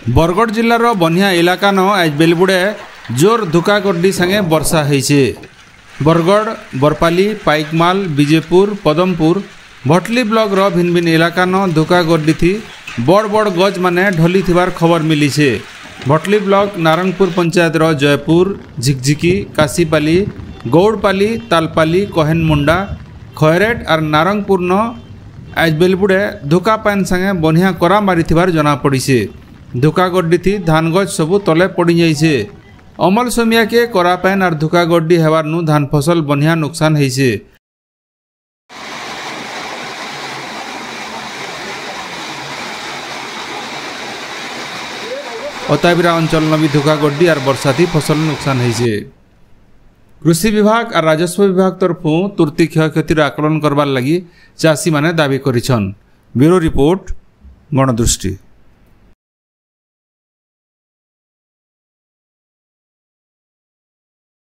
बरगढ़ जिलार बनिया इलाका न आज बेलबुड़े जोर धुकागड्डी संगे वर्षा होइछे। बरगढ़, बरपाली, पाइकमाल, विजयपुर, पदमपुर, भटली ब्लॉक रो भिन्न भिन्न इलाका न धुकागड्डी थी बड़ बड़ गज माने ढली थिबार खबर मिली छे। भटली ब्लॉक नारायणपुर पंचायत रो जयपुर, झिकझिकी, काशीपाली, गौड़पाली, तालपाली, कोहेनमुंडा, खयरेट और नारंगपुर न आज बेलबुड़े धुका पान संगे बनिया करा मारी थिबार जना पड़ी छे। धुकागड्डी थी धान गज सबू तले पड़ी जाइछे। अमल समिया के करा पान और धुकागड्डी हेबार नु धान फसल बनिया नुकसान होइछे। अताबिरा अंचल न भी धुकागड्डी और वर्षा थी फसल नुकसान होइछे। कृषि विभाग और राजस्व विभाग तरफु तुर्ती क्षयक्षतिर आकलन करबार लगी चाषी माने दाबी करिछन। Bureau report, गणदृष्टि।